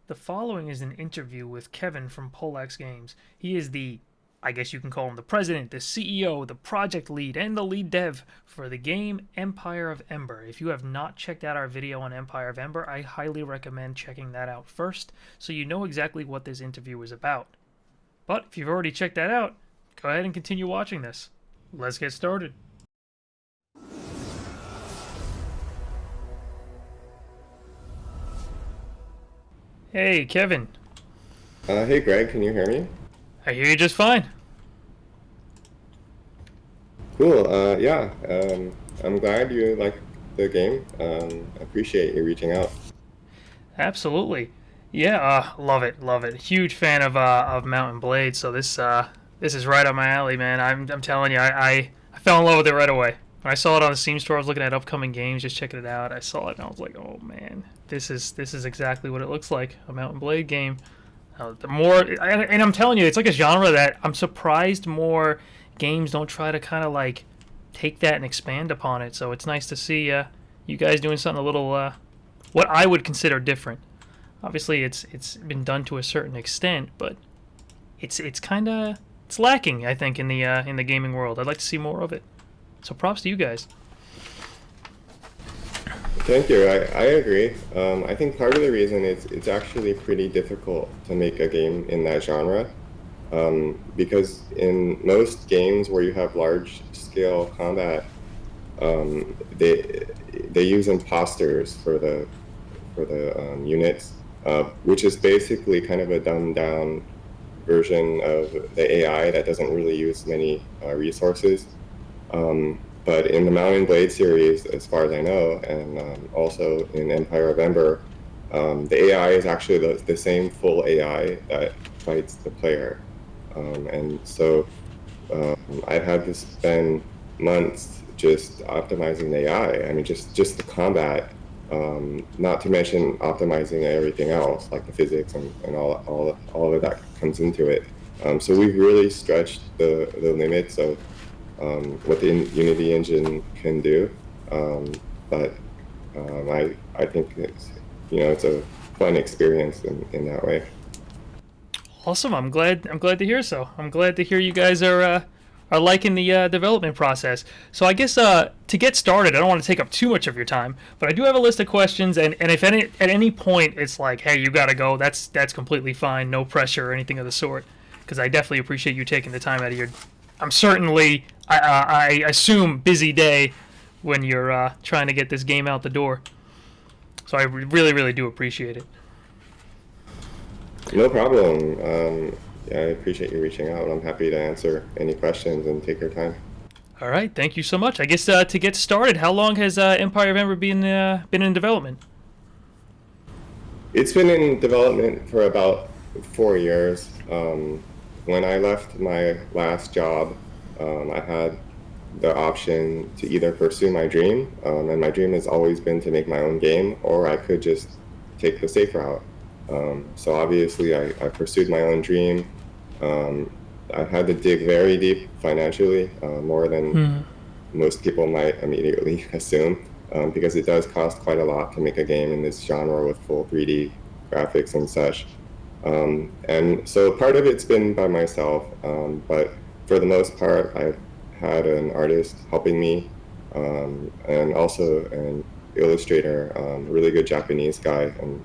The following is an interview with Kevin from Polex Games. He is I guess you can call him the president, the CEO, the project lead, and the lead dev for the game Empire of Ember. If you have not checked out our video on Empire of Ember, I highly recommend checking that out first so you know exactly what this interview is about. But if you've already checked that out, go ahead and continue watching this. Let's get started. Hey, Kevin. Hey Greg, can you hear me? I hear you just fine. Cool. Yeah. I'm glad you like the game. I appreciate you reaching out. Absolutely. Yeah, love it, love it. Huge fan of Mountain Blade, so this is right up my alley, man. I'm telling you, I fell in love with it right away. When I saw it on the Steam store, I was looking at upcoming games, just checking it out. I saw it and I was like, oh man, this is exactly what it looks like, a Mountain Blade game. The more, and I'm telling you, it's like a genre that I'm surprised more games don't try to kind of like take that and expand upon it. So it's nice to see you guys doing something a little what I would consider different. Obviously, it's been done to a certain extent, but it's kind of it's lacking, I think, in the gaming world. I'd like to see more of it. So props to you guys. Thank you. I agree. I think part of the reason it's actually pretty difficult to make a game in that genre, because in most games where you have large scale combat, they use imposters for the units, which is basically kind of a dumbed down version of the AI that doesn't really use many resources. But in the Mountain Blade series, as far as I know, and also in Empire of Ember, the AI is actually the same full AI that fights the player. And so I've had to spend months just optimizing the AI. I mean, just the combat, not to mention optimizing everything else, like the physics and all of that comes into it. So we've really stretched the limits of what the Unity engine can do. But I think it's a fun experience in that way. Awesome. I'm glad to hear so. I'm glad to hear you guys are liking the development process. So I guess to get started, I don't want to take up too much of your time, but I do have a list of questions, and if at any point it's like, hey, you gotta go, that's completely fine, no pressure or anything of the sort, because I definitely appreciate you taking the time out of your, I'm certainly, I assume, busy day when you're trying to get this game out the door. So I really, really do appreciate it. No problem. Yeah, I appreciate you reaching out. I'm happy to answer any questions and take your time. All right, thank you so much. I guess to get started, how long has Empire of Ember been in development? It's been in development for about 4 years. When I left my last job, I had the option to either pursue my dream, and my dream has always been to make my own game, or I could just take the safe route. So obviously, I pursued my own dream. Um, I had to dig very deep financially, more than Hmm. most people might immediately assume, because it does cost quite a lot to make a game in this genre with full 3D graphics and such. And so part of it's been by myself, but for the most part, I've had an artist helping me, and also an illustrator, a really good Japanese guy, and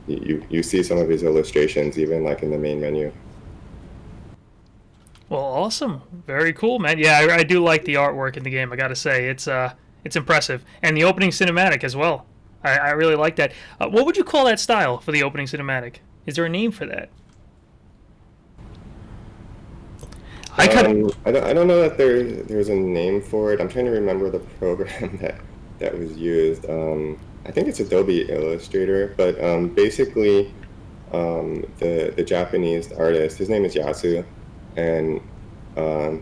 you see some of his illustrations even like in the main menu. Well, awesome, very cool, man. Yeah, I do like the artwork in the game. I gotta say, it's impressive, and the opening cinematic as well. I really like that. What would you call that style for the opening cinematic? Is there a name for that? I kind of I don't know that there's a name for it. I'm trying to remember the program that was used. I think it's Adobe Illustrator, but basically, the Japanese artist, his name is Yasu, and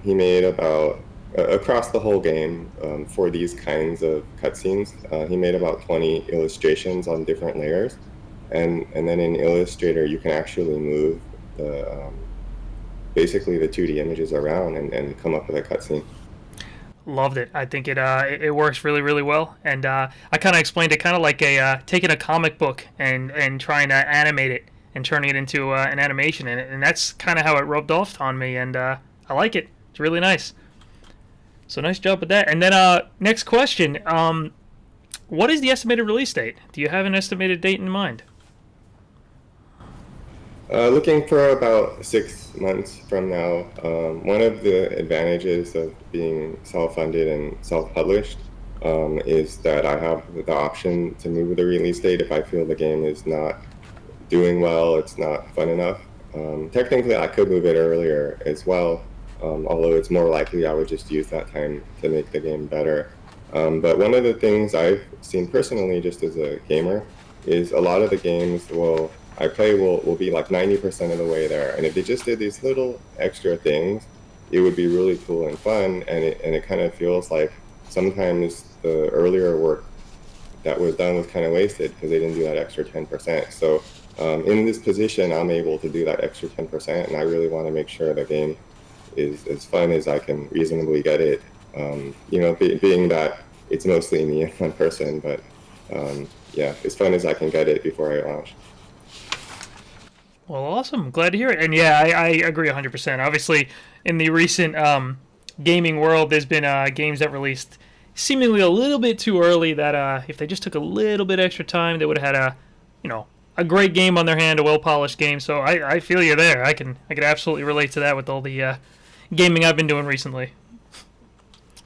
he made about across the whole game, for these kinds of cutscenes. He made about 20 illustrations on different layers, and then in Illustrator you can actually move the basically the 2D images around and come up with a cutscene. Loved it. I think it works really really well, and I kind of explained it kind of like a taking a comic book and trying to animate it and turning it into an animation, and that's kind of how it rubbed off on me, and I like it. It's really nice. So nice job with that. And then next question, what is the estimated release date? Do you have an estimated date in mind? Looking for about 6 months from now. One of the advantages of being self-funded and self-published is that I have the option to move the release date if I feel the game is not doing well, it's not fun enough. Technically, I could move it earlier as well, although it's more likely I would just use that time to make the game better. But one of the things I've seen personally, just as a gamer, is a lot of the games I play will be like 90% of the way there. And if they just did these little extra things, it would be really cool and fun. And it kind of feels like sometimes the earlier work that was done was kind of wasted because they didn't do that extra 10%. So in this position, I'm able to do that extra 10%, and I really want to make sure the game is as fun as I can reasonably get it. Being that it's mostly me and one person, but yeah, as fun as I can get it before I launch. Well, awesome. Glad to hear it. And yeah, I agree 100%. Obviously, in the recent gaming world, there's been games that released seemingly a little bit too early that if they just took a little bit extra time, they would have had a great game on their hand, a well-polished game. So I feel you there. I can absolutely relate to that with all the gaming I've been doing recently.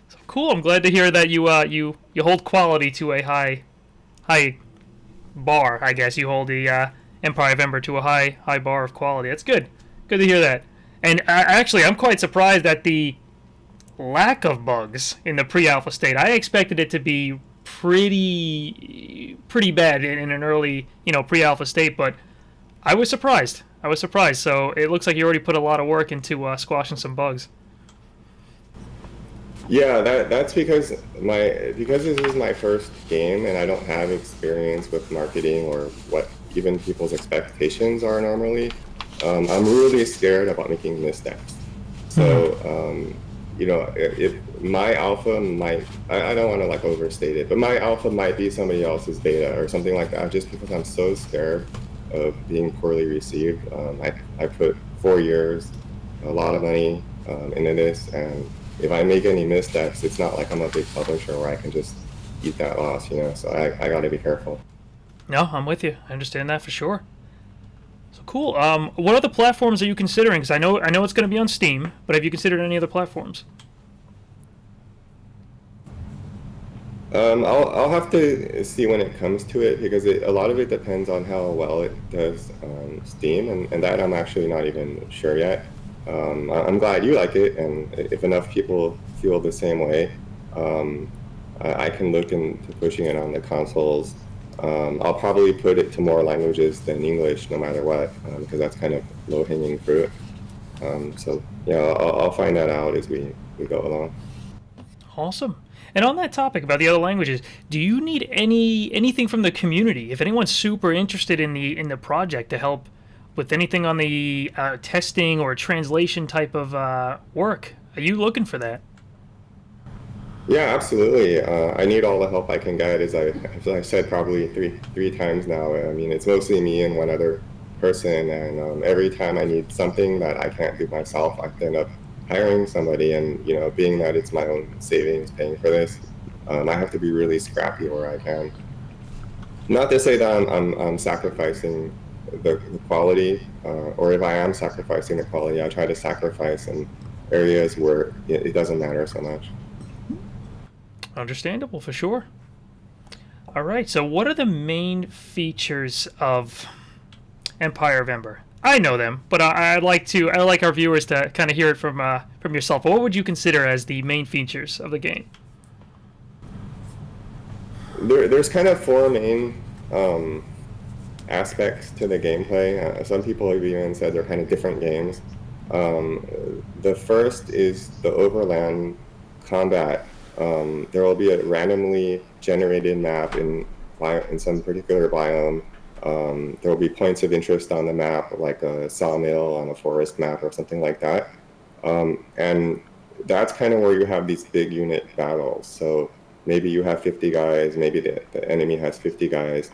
So cool. I'm glad to hear that you hold quality to a high bar. I guess you hold the Empire of Ember to a high bar of quality. That's good. Good to hear that. And actually, I'm quite surprised at the lack of bugs in the pre-alpha state. I expected it to be pretty bad in an early pre-alpha state, but I was surprised. So it looks like you already put a lot of work into squashing some bugs. Yeah, that's because this is my first game and I don't have experience with marketing or what even people's expectations are normally. I'm really scared about making missteps. So if my alpha might, I don't want to like overstate it, but my alpha might be somebody else's beta or something like that, just because I'm so scared of being poorly received. I put 4 years, a lot of money into this, and if I make any missteps, it's not like I'm a big publisher where I can just eat that loss, So I got to be careful. No, I'm with you. I understand that for sure. So cool. What other platforms are you considering? Because I know it's going to be on Steam, but have you considered any other platforms? I'll have to see when it comes to it because a lot of it depends on how well it does on Steam, and that I'm actually not even sure yet. I'm glad you like it, and if enough people feel the same way, I can look into pushing it on the consoles. I'll probably put it to more languages than English, no matter what, because that's kind of low-hanging fruit. So yeah, I'll find that out as we go along. Awesome. And on that topic about the other languages, do you need anything from the community? If anyone's super interested in the project to help with anything on the testing or translation type of work, are you looking for that? Yeah, absolutely. I need all the help I can get, as I said probably three times now. I mean, it's mostly me and one other person, and every time I need something that I can't do myself, I end up hiring somebody. And being that it's my own savings paying for this, I have to be really scrappy where I can. Not to say that I'm sacrificing the quality, or if I am sacrificing the quality, I try to sacrifice in areas where it doesn't matter so much. Understandable, for sure. All right, so what are the main features of Empire of Ember? I know them, but I'd like our viewers to kind of hear it from yourself. What would you consider as the main features of the game? There's kind of four main aspects to the gameplay. Some people have even said they're kind of different games. The first is the overland combat. There will be a randomly generated map in some particular biome. There will be points of interest on the map, like a sawmill on a forest map or something like that. And that's kind of where you have these big unit battles. So maybe you have 50 guys, maybe the enemy has 50 guys,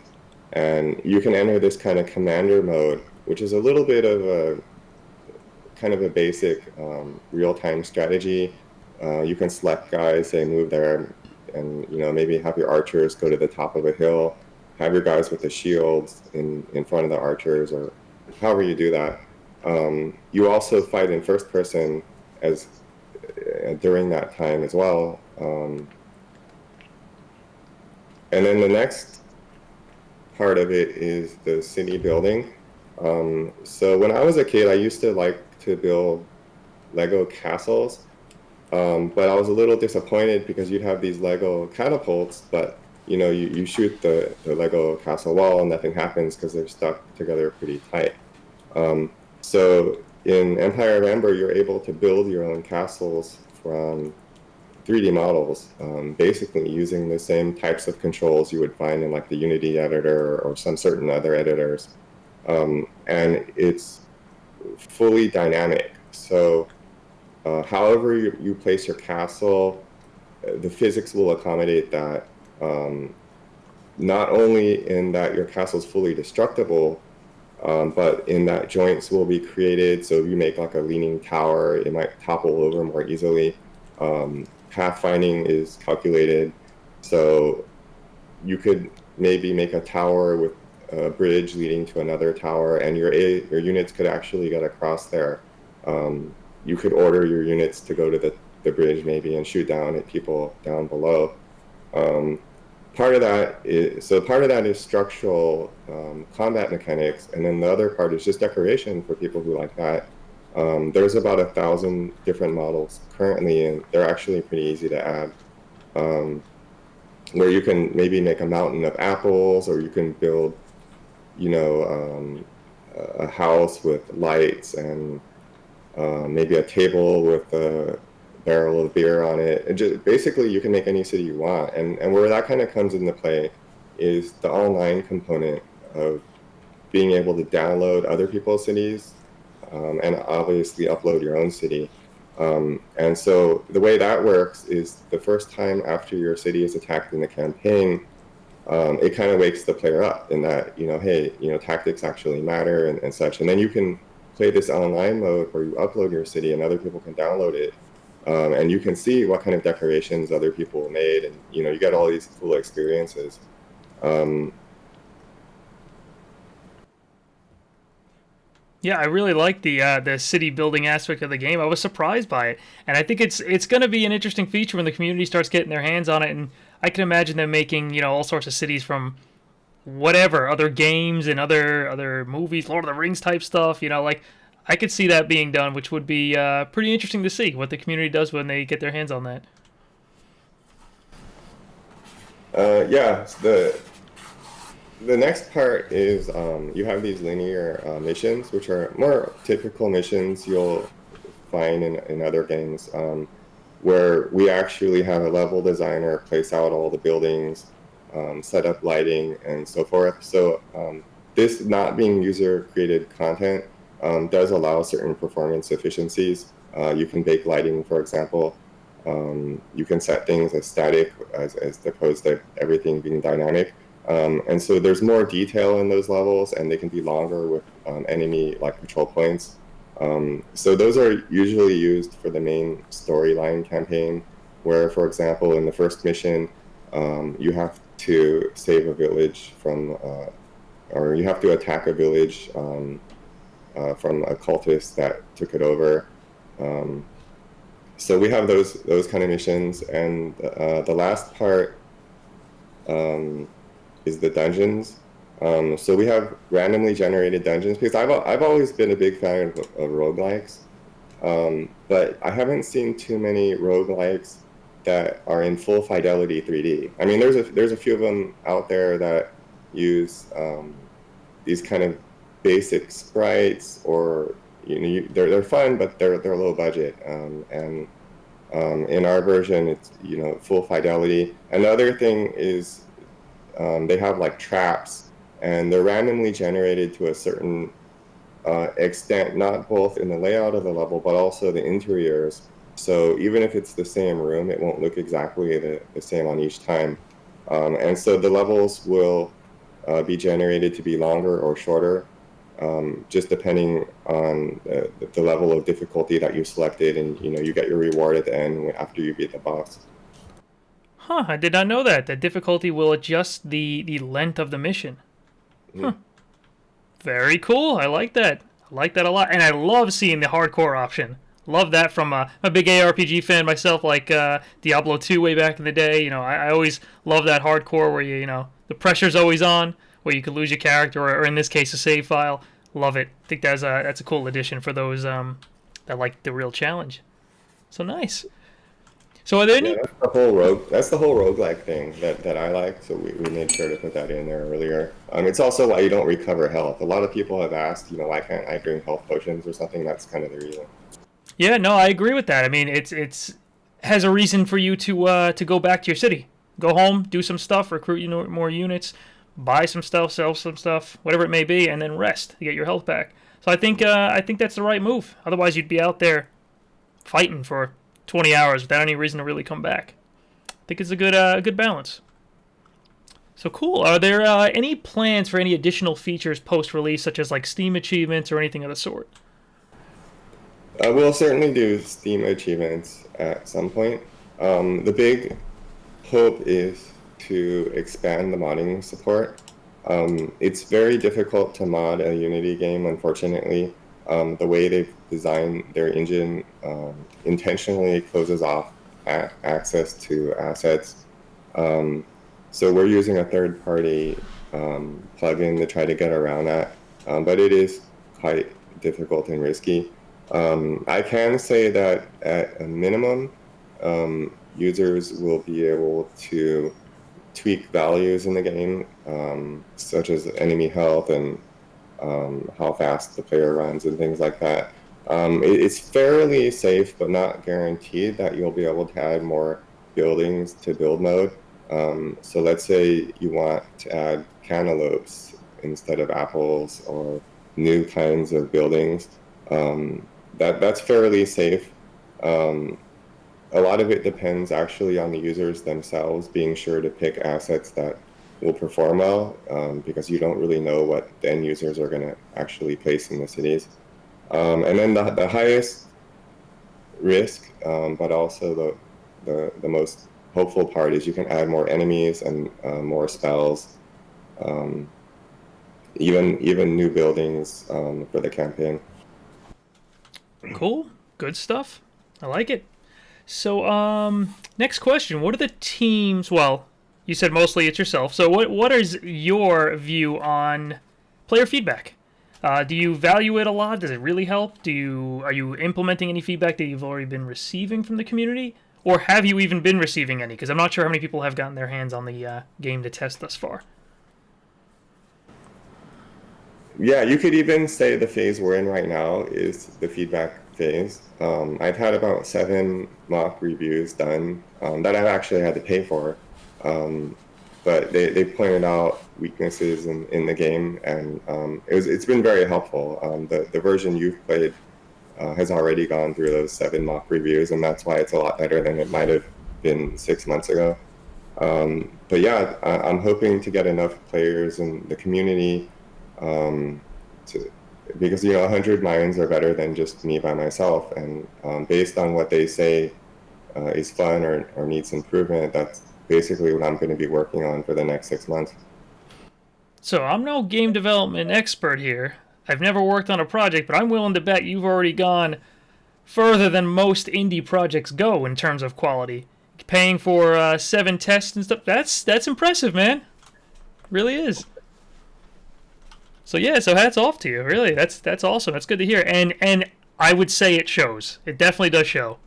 and you can enter this kind of commander mode, which is a little bit of a kind of a basic real-time strategy. You can select guys, say move there, and maybe have your archers go to the top of a hill, have your guys with the shields in front of the archers, or however you do that. You also fight in first person as during that time as well. And then the next part of it is the city building. So when I was a kid, I used to like to build Lego castles, but I was a little disappointed because you'd have these Lego catapults, but you shoot the Lego castle wall and nothing happens because they're stuck together pretty tight. So in Empire of Ember, you're able to build your own castles from 3D models, basically using the same types of controls you would find in like the Unity editor or some certain other editors. And it's fully dynamic. So however you place your castle, the physics will accommodate that. Not only in that your castle is fully destructible, but in that joints will be created. So if you make like a leaning tower, it might topple over more easily. Pathfinding is calculated. So you could maybe make a tower with a bridge leading to another tower, and your units could actually get across there. You could order your units to go to the bridge maybe and shoot down at people down below. Part of that is structural combat mechanics, and then the other part is just decoration for people who like that. There's about 1,000 different models currently, and they're actually pretty easy to add. Where you can maybe make a mountain of apples, or you can build, a house with lights and maybe a table with a barrel of beer on it. And just basically, you can make any city you want. And where that kind of comes into play is the online component of being able to download other people's cities and obviously upload your own city. And so the way that works is the first time after your city is attacked in the campaign, it kind of wakes the player up in that, hey, tactics actually matter and such. And then you can play this online mode where you upload your city and other people can download it. And you can see what kind of decorations other people made, and you get all these cool experiences. Yeah, I really like the city building aspect of the game. I was surprised by it, and I think it's going to be an interesting feature when the community starts getting their hands on it. And I can imagine them making all sorts of cities from whatever other games and other movies, Lord of the Rings type stuff. Like I could see that being done, which would be pretty interesting to see what the community does when they get their hands on that. Yeah, the next part is you have these linear missions, which are more typical missions you'll find in other games, where we actually have a level designer place out all the buildings, set up lighting, and so forth. So this not being user-created content does allow certain performance efficiencies. You can bake lighting, for example. You can set things as static as opposed to everything being dynamic. And so there's more detail in those levels, and they can be longer with enemy like control points. So those are usually used for the main storyline campaign, where, for example, in the first mission, you have to save a village from, or you have to attack a village from a cultist that took it over. So we have those kind of missions, and the last part is the dungeons. So we have randomly generated dungeons, because I've always been a big fan of roguelikes, but I haven't seen too many roguelikes that are in full fidelity 3D. I mean, there's a few of them out there that use these kind of basic sprites, or they're fun, but they're low budget. And in our version, it's full fidelity. Another thing is they have like traps, and they're randomly generated to a certain extent, not both in the layout of the level, but also the interiors. So even if it's the same room, it won't look exactly the same on each time. And so the levels will be generated to be longer or shorter, just depending on the level of difficulty that you selected, and you get your reward at the end after you beat the boss. Huh, I did not know that. That difficulty will adjust the length of the mission. Mhm. Very cool. I like that. I like that a lot. And I love seeing the hardcore option. Love that from I'm a big ARPG fan myself, like Diablo 2 way back in the day. I always love that hardcore where the pressure's always on, where you could lose your character, or in this case, a save file. Love it. I think that's a cool addition for those that like the real challenge. So nice. So are there Yeah, any? that's the whole roguelike thing that I like. So we made sure to put that in there earlier. It's also why you don't recover health. A lot of people have asked, why can't I drink health potions or something? That's kind of the reason. Yeah, no, I agree with that. I mean, it's has a reason for you to go back to your city, go home, do some stuff, recruit more units, buy some stuff, sell some stuff, whatever it may be, and then rest to get your health back. So I think that's the right move. Otherwise, you'd be out there fighting for 20 hours without any reason to really come back. I think it's a good balance. So cool. Are there any plans for any additional features post release, such as like Steam achievements or anything of the sort? We'll certainly do Steam achievements at some point. The big hope is to expand the modding support. It's very difficult to mod a Unity game, unfortunately. The way they've designed their engine intentionally closes off access to assets. So we're using a third-party plugin to try to get around that, but it is quite difficult and risky. I can say that at a minimum, users will be able to tweak values in the game, such as enemy health and how fast the player runs and things like that. It's fairly safe, but not guaranteed that you'll be able to add more buildings to build mode. So let's say you want to add cantaloupes instead of apples or new kinds of buildings. That's fairly safe. A lot of it depends actually on the users themselves being sure to pick assets that will perform well, because you don't really know what the end users are going to actually place in the cities. And then the highest risk, but also the most hopeful part is you can add more enemies and more spells, even new buildings for the campaign. Cool. Good stuff. I like it. So, next question. What are the teams? Well, you said mostly it's yourself. So, what is your view on player feedback? Do you value it a lot? Does it really help? Are you implementing any feedback that you've already been receiving from the community, or have you even been receiving any? Because I'm not sure how many people have gotten their hands on the game to test thus far. Yeah, you could even say the phase we're in right now is the feedback phase. I've had about 7 mock reviews done that I've actually had to pay for. But they pointed out weaknesses in the game, and it's been very helpful. The version you've played has already gone through those 7 mock reviews, and that's why it's a lot better than it might have been 6 months ago. But yeah, I'm hoping to get enough players in the community because 100 minds are better than just me by myself, and based on what they say is fun or needs improvement, that's basically what I'm going to be working on for the next 6 months. So I'm no game development expert here. I've never worked on a project, but I'm willing to bet you've already gone further than most indie projects go in terms of quality. Paying for 7 tests and stuff, that's impressive, man. Really is. So yeah, so hats off to you. Really, that's awesome. That's good to hear. And I would say it shows. It definitely does show.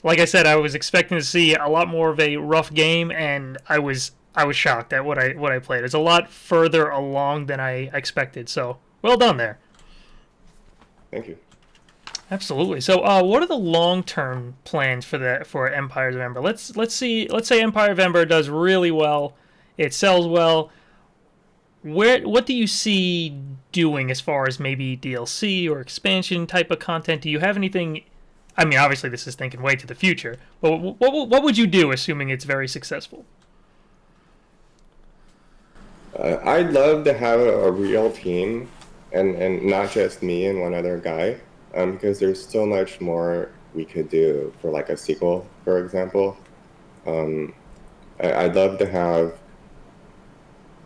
Like I said, I was expecting to see a lot more of a rough game, and I was shocked at what I played. It's a lot further along than I expected. So well done there. Thank you. Absolutely. So, what are the long-term plans for Empires of Ember? Let's say Empire of Ember does really well, it sells well. What do you see doing as far as maybe DLC or expansion type of content? Do you have anything I mean, obviously this is thinking way to the future, but what would you do assuming it's very successful? I'd love to have a real team, and not just me and one other guy, because there's so much more we could do for like a sequel, for example. Um, I'd love to have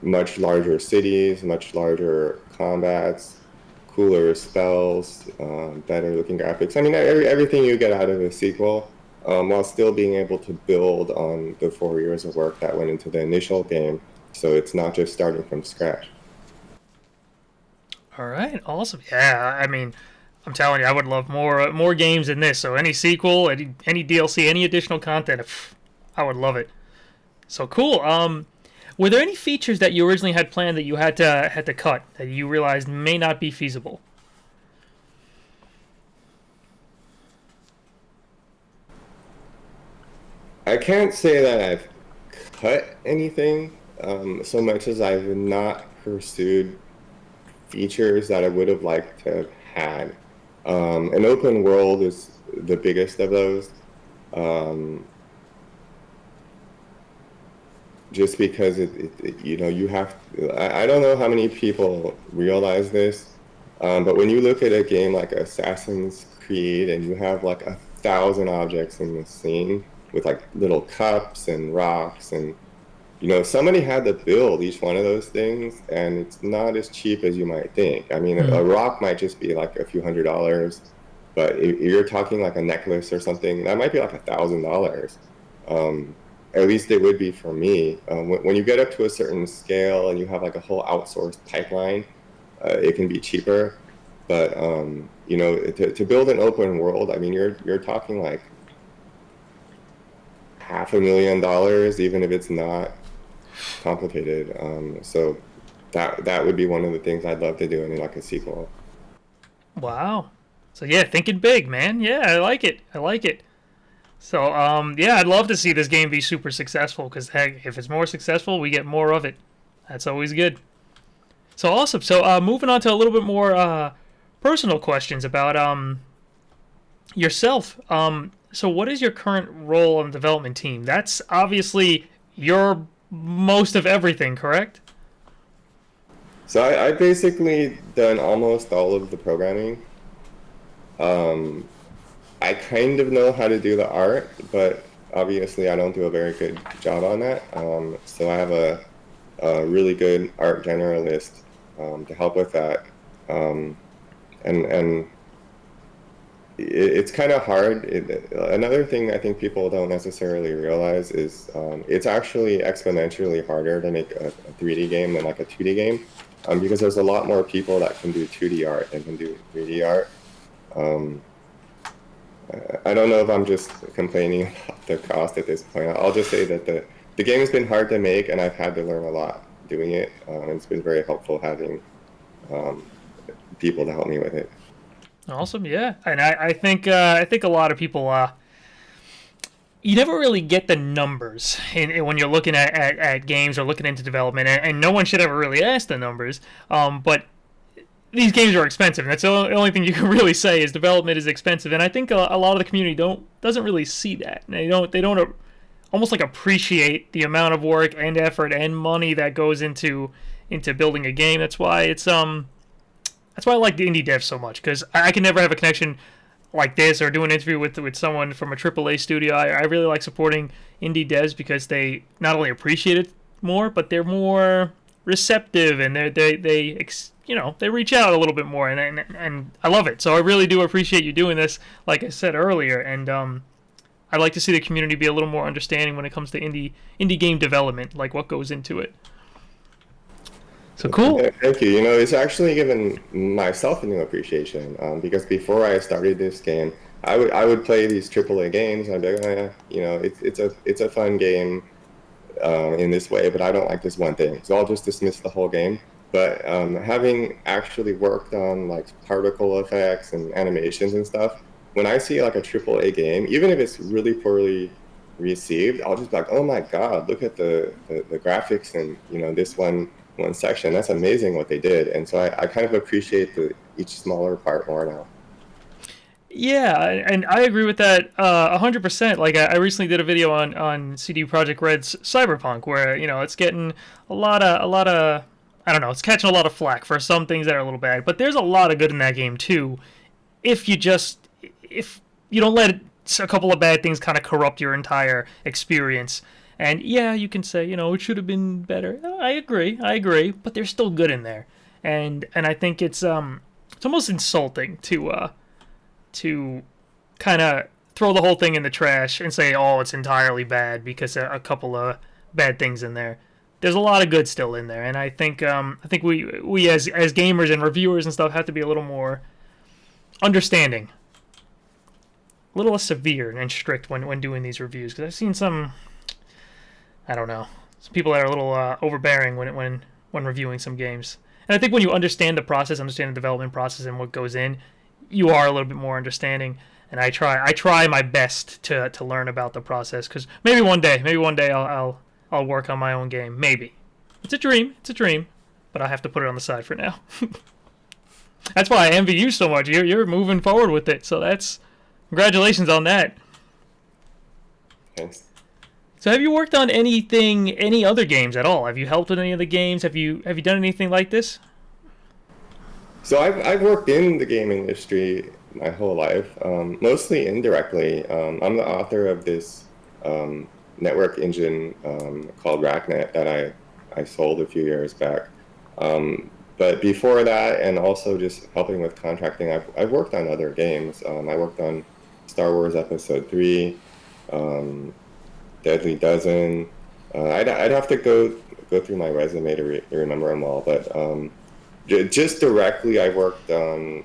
much larger cities, much larger combats, cooler spells, better looking graphics. I mean, everything you get out of a sequel, while still being able to build on the 4 years of work that went into the initial game. So it's not just starting from scratch. All right, awesome. Yeah, I mean, I'm telling you, I would love more games than this. So any sequel, any DLC, any additional content, I would love it. So cool. Were there any features that you originally had planned that you had to cut that you realized may not be feasible? I can't say that I've cut anything, so much as I've not pursued features that I would have liked to have had. An open world is the biggest of those. Um, just because you have I don't know how many people realize this, but when you look at a game like Assassin's Creed and you have like 1,000 objects in the scene with like little cups and rocks, and somebody had to build each one of those things, and it's not as cheap as you might think. I mean, a Mm. rock might just be like a few $100s, but if you're talking like a necklace or something, that might be like $1,000. Um, at least it would be for me. When you get up to a certain scale and you have like a whole outsourced pipeline, it can be cheaper. But to build an open world, I mean, you're talking like $500,000, even if it's not complicated. So that would be one of the things I'd love to do in like a sequel. Wow. So yeah, thinking big, man. Yeah, I like it. I like it. So yeah, I'd love to see this game be super successful because heck, if it's more successful, we get more of it. That's always good. So awesome. So moving on to a little bit more personal questions about yourself. So what is your current role on the development team? That's obviously your most of everything, correct? So I basically done almost all of the programming. Um, I kind of know how to do the art, but obviously I don't do a very good job on that. So I have a really good art generalist to help with that. Um, and it's kind of hard. Another thing I think people don't necessarily realize is it's actually exponentially harder to make a 3D game than like a 2D game, because there's a lot more people that can do 2D art than can do 3D art. Um, I don't know if I'm just complaining about the cost at this point. I'll just say that the game has been hard to make, and I've had to learn a lot doing it. And it's been very helpful having um, people to help me with it. Awesome, yeah, and I think a lot of people you never really get the numbers when you're looking at games or looking into development, and no one should ever really ask the numbers. But these games are expensive, and that's the only thing you can really say is development is expensive. And I think a lot of the community doesn't really see that. They don't almost like appreciate the amount of work and effort and money that goes into building a game. That's why I like the indie devs so much because I can never have a connection like this or do an interview with someone from a AAA studio. I really like supporting indie devs because they not only appreciate it more, but they're more receptive and they reach out a little bit more and I love it. So I really do appreciate you doing this, like I said earlier, and I'd like to see the community be a little more understanding when it comes to indie game development, like what goes into it. So cool. Thank you. It's actually given myself a new appreciation, because before I started this game, I would play these AAA games and I'd be like, it's a fun game in this way, but I don't like this one thing, so I'll just dismiss the whole game. But having actually worked on like particle effects and animations and stuff, when I see like a AAA game, even if it's really poorly received, I'll just be like, oh my God, look at the graphics and this one section. That's amazing what they did. And so I kind of appreciate each smaller part more now. Yeah, and I agree with that 100%. Like I recently did a video on CD Projekt Red's Cyberpunk, where it's getting a lot of I don't know, it's catching a lot of flack for some things that are a little bad, but there's a lot of good in that game too. If you just if you don't let a couple of bad things kind of corrupt your entire experience. And yeah, you can say it should have been better. I agree, but there's still good in there, and I think it's almost insulting to kind of throw the whole thing in the trash and say, oh, it's entirely bad because a couple of bad things in there. There's a lot of good still in there, and I think we as gamers and reviewers and stuff have to be a little more understanding, a little less severe and strict when doing these reviews. Because I've seen some, I don't know, some people that are a little overbearing when reviewing some games. And I think when you understand the process, understand the development process and what goes in, you are a little bit more understanding. And I try my best to learn about the process, because maybe one day I'll work on my own game. Maybe it's a dream, but I have to put it on the side for now. That's why I envy you so much. You're moving forward with it, so that's congratulations on that. Thanks. So have you worked on any other games at all? Have you helped with any of the games? Have you done anything like this? So I've worked in the game industry my whole life, mostly indirectly. I'm the author of this network engine called RackNet that I sold a few years back. But before that, and also just helping with contracting, I've worked on other games. I worked on Star Wars Episode 3, Deadly Dozen. I'd have to go through my resume to remember them all, but just directly, I worked on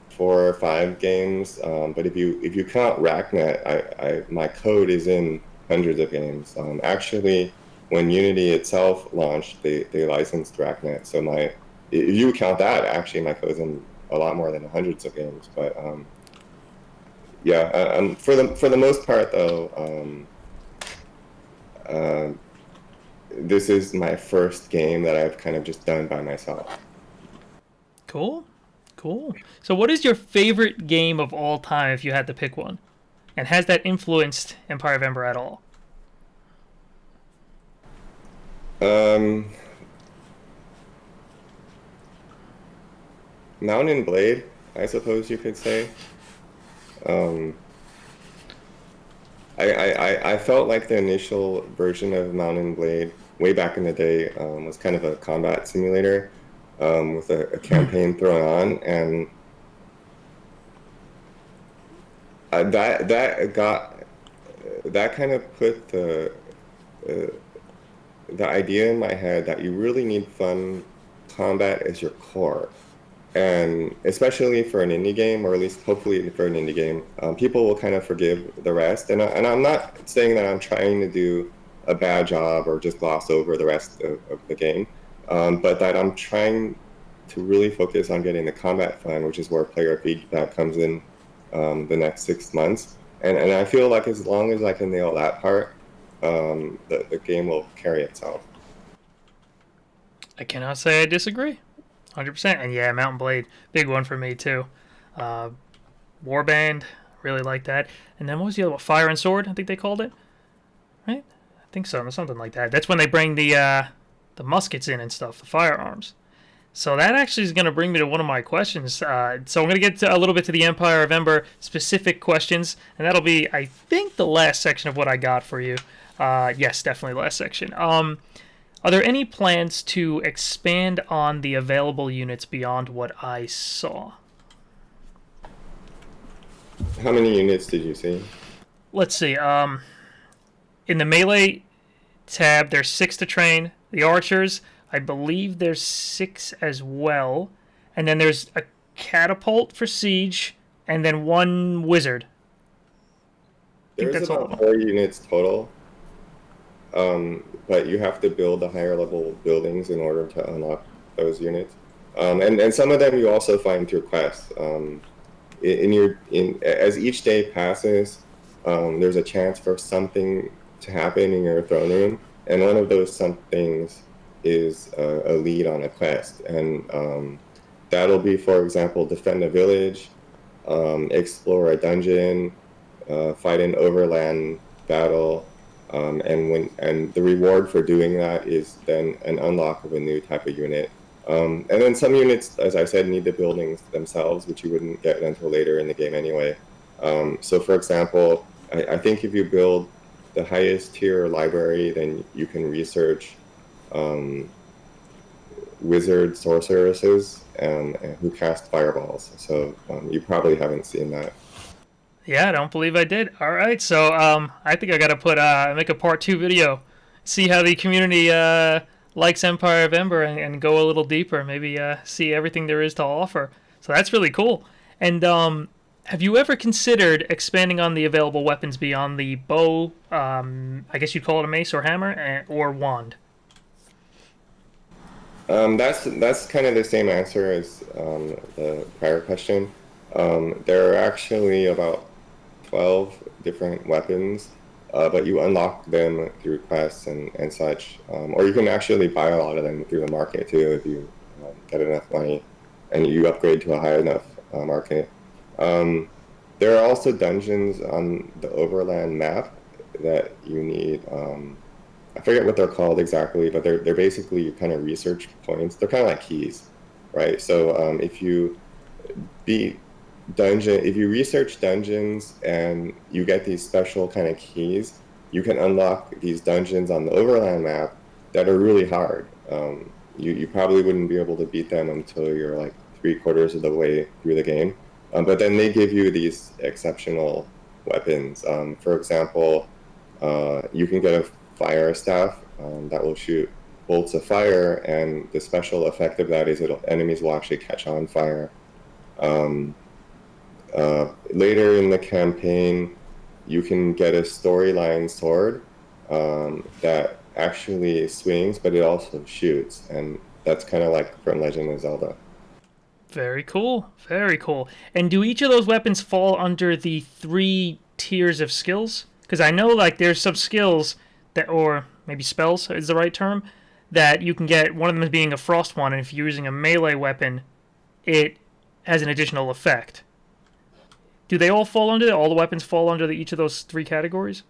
4 or 5 games. But if you count RackNet, my code is in hundreds of games. Actually, when Unity itself launched, they licensed RackNet. So if you count that, actually my code's in a lot more than hundreds of games. But yeah, for the most part though, uh, this is my first game that I've kind of just done by myself. Cool, cool. So what is your favorite game of all time if you had to pick one? And has that influenced Empire of Ember at all? Um, Mount and Blade, I suppose you could say. Um, I felt like the initial version of Mount and Blade way back in the day was kind of a combat simulator with a campaign thrown on, and that kind of put uh, the idea in my head that you really need fun combat as your core. And especially for an indie game, or at least hopefully for an indie game, people will kind of forgive the rest. And I'm not saying that I'm trying to do a bad job or just gloss over the rest of the game, but that I'm trying to really focus on getting the combat fun, which is where player feedback comes in the next 6 months. And I feel like as long as I can nail that part, the game will carry itself. I cannot say I disagree. 100%. And yeah, Mountain Blade, big one for me too. Uh, Warband, really like that. And then what was the other one? Fire and Sword, I think they called it, right? I think so, something like that. That's when they bring the muskets in and stuff, the firearms. So that actually is going to bring me to one of my questions. So I'm going to get a little bit to the Empire of Ember specific questions, and that'll be, I think, the last section of what I got for you. Yes, definitely last section. Are there any plans to expand on the available units beyond what I saw? How many units did you see? Let's see. In the melee tab, there's 6 to train. The archers, I believe there's 6 as well. And then there's a catapult for siege, and then 1 wizard. I think There's that's all of about them. 4 units total, but you have to build the higher level buildings in order to unlock those units. And some of them you also find through quests. As each day passes, there's a chance for something to happen in your throne room, and one of those somethings is a lead on a quest, and that'll be, for example, defend a village, explore a dungeon, fight an overland battle, and the reward for doing that is then an unlock of a new type of unit. And then some units, as I said, need the buildings themselves, which you wouldn't get until later in the game anyway. So, for example, I think if you build the highest tier library, then you can research wizard sorceresses who cast fireballs. So you probably haven't seen that. Yeah, I don't believe I did. All right, so I think I gotta make a part two video, see how the community likes Empire of Ember, and go a little deeper. Maybe see everything there is to offer. So that's really cool. And have you ever considered expanding on the available weapons beyond the bow? I guess you'd call it a mace or hammer, or wand. That's kind of the same answer as the prior question. There are actually about 12 different weapons, but you unlock them through quests and such. Or you can actually buy a lot of them through the market too if you get enough money and you upgrade to a high enough market. There are also dungeons on the Overland map that you need. I forget what they're called exactly, but they're basically kind of research points. They're kind of like keys, right? So if you if you research dungeons and you get these special kind of keys, you can unlock these dungeons on the Overland map that are really hard. You probably wouldn't be able to beat them until you're like 3/4 of the way through the game. But then they give you these exceptional weapons. For example, you can get a fire staff that will shoot bolts of fire, and the special effect of that is enemies will actually catch on fire. Later in the campaign, you can get a storyline sword that actually swings, but it also shoots, and that's kind of like from Legend of Zelda. Very cool. Very cool. And do each of those weapons fall under the 3 tiers of skills? Because I know like there's some skills that, or maybe spells is the right term, that you can get. One of them is being a frost one, and if you're using a melee weapon, it has an additional effect. Do they all fall under it? All the weapons fall under each of those 3 categories?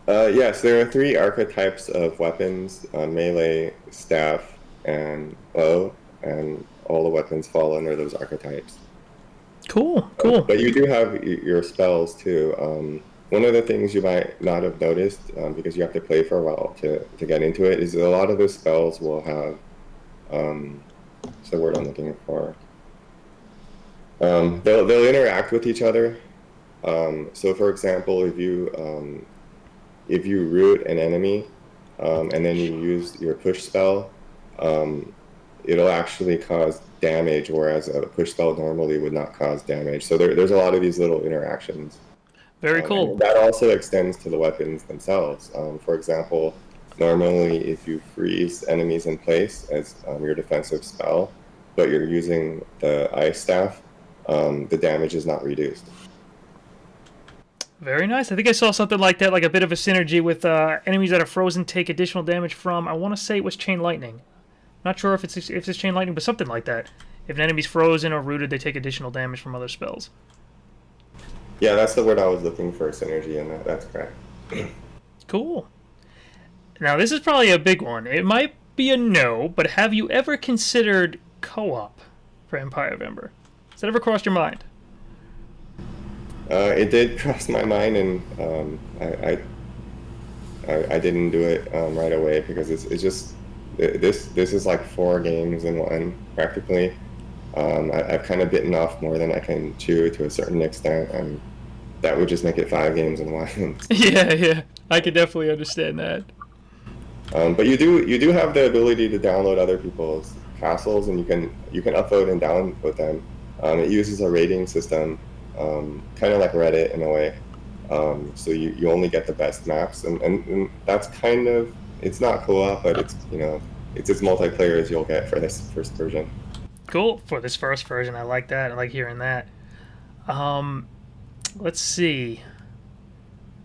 Yes, there are 3 archetypes of weapons: melee, staff, and bow, and all the weapons fall under those archetypes. Cool, cool. But you do have your spells too. One of the things you might not have noticed, because you have to play for a while to get into it, is a lot of the spells will have, what's the word I'm looking for? They'll interact with each other. So for example, if you root an enemy, and then you use your push spell, it'll actually cause damage, whereas a push spell normally would not cause damage. So there's a lot of these little interactions. Very cool. That also extends to the weapons themselves. For example, normally if you freeze enemies in place as your defensive spell, but you're using the ice staff, the damage is not reduced. Very nice. I think I saw something like that, like a bit of a synergy with enemies that are frozen take additional damage from, I want to say it was Chain Lightning. Not sure if it's Chain Lightning, but something like that. If an enemy's frozen or rooted, they take additional damage from other spells. Yeah, that's the word I was looking for, synergy, and that's correct. Cool. Now, this is probably a big one. It might be a no, but have you ever considered co-op for Empire of Ember? Has that ever crossed your mind? It did cross my mind, and I didn't do it right away because it's just this is like 4 games in one practically. I've kind of bitten off more than I can chew to a certain extent, and that would just make it 5 games in one. Yeah, I could definitely understand that. But you do have the ability to download other people's castles, and you can upvote and downvote them. It uses a rating system, kind of like Reddit in a way. So you only get the best maps, and that's kind of, it's not co-op, but it's as multiplayer as you'll get for this first version. Cool. For this first version, I like that. I like hearing that. Let's see.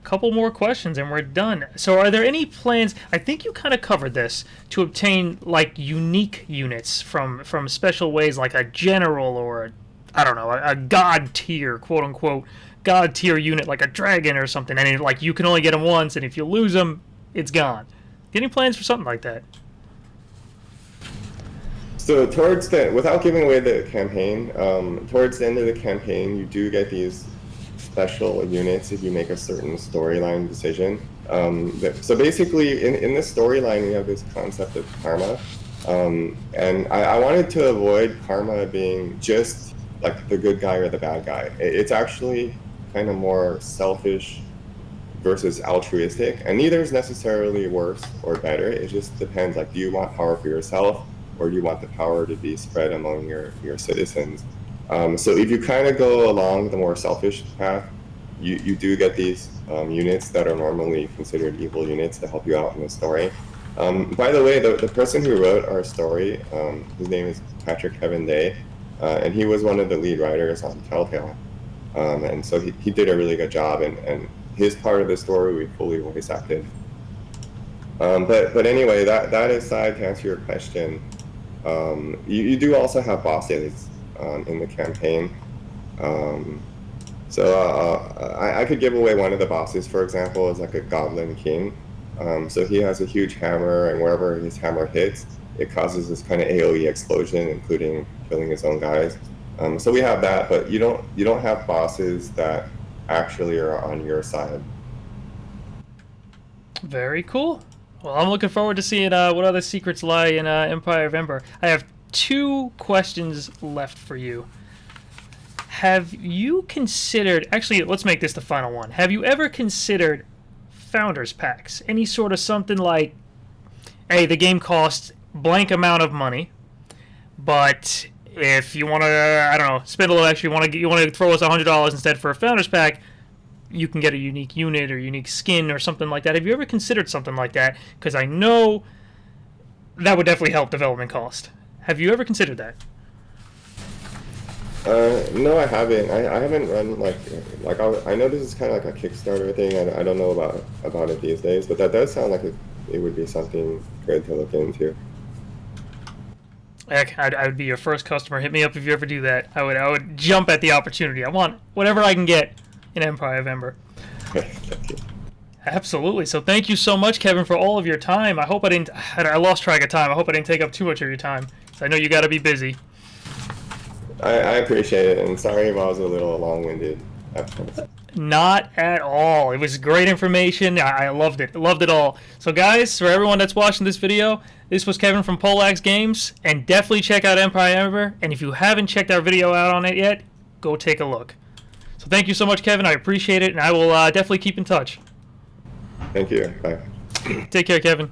A couple more questions and we're done. So are there any plans, I think you kind of covered this, to obtain like unique units from special ways, like a general or I don't know, a god tier, quote unquote, god tier unit like a dragon or something, and like you can only get them once, and if you lose them, it's gone. Any plans for something like that? So towards the, without giving away the campaign, towards the end of the campaign, you do get these special units if you make a certain storyline decision. So basically, in this storyline, we have this concept of karma, and I wanted to avoid karma being just like the good guy or the bad guy. It's actually kind of more selfish versus altruistic, and neither is necessarily worse or better. It just depends. Like, do you want power for yourself, or do you want the power to be spread among your citizens? So if you kind of go along the more selfish path, you do get these units that are normally considered evil units to help you out in the story. By the way, the person who wrote our story, his name is Patrick Kevin Day, and he was one of the lead writers on Telltale. And so he did a really good job, and his part of the story we fully voice acted. But anyway, that aside, to answer your question, you do also have bosses in the campaign. I could give away one of the bosses, for example, is like a Goblin King. So he has a huge hammer, and wherever his hammer hits, it causes this kind of AoE explosion, including killing his own guys. So we have that, but you don't have bosses that actually are on your side. Very cool. Well, I'm looking forward to seeing what other secrets lie in Empire of Ember. I have 2 questions left for you. Have you considered... Actually, let's make this the final one. Have you ever considered Founders Packs? Any sort of something like, hey, the game costs blank amount of money, but if you want to, I don't know, spend a little extra, you want to throw us $100 instead for a Founders Pack, you can get a unique unit or unique skin or something like that. Have you ever considered something like that? Because I know that would definitely help development cost. Have you ever considered that? No, I haven't. I haven't run I know this is kind of like a Kickstarter thing. I don't know about it these days, but that does sound like it would be something good to look into. Heck, I would be your first customer. Hit me up if you ever do that. I would jump at the opportunity. I want whatever I can get in Empire of Ember. Thank you. Absolutely. So thank you so much, Kevin, for all of your time. I hope I lost track of time. I hope I didn't take up too much of your time. I know you got to be busy. I appreciate it, and sorry if I was a little long-winded. Not at all. It was great information. I loved it. Loved it all. So guys, for everyone that's watching this video, this was Kevin from Poleaxe Games, and definitely check out Empire Ember. And if you haven't checked our video out on it yet, go take a look. So thank you so much, Kevin. I appreciate it, and I will definitely keep in touch. Thank you. Bye. Take care, Kevin.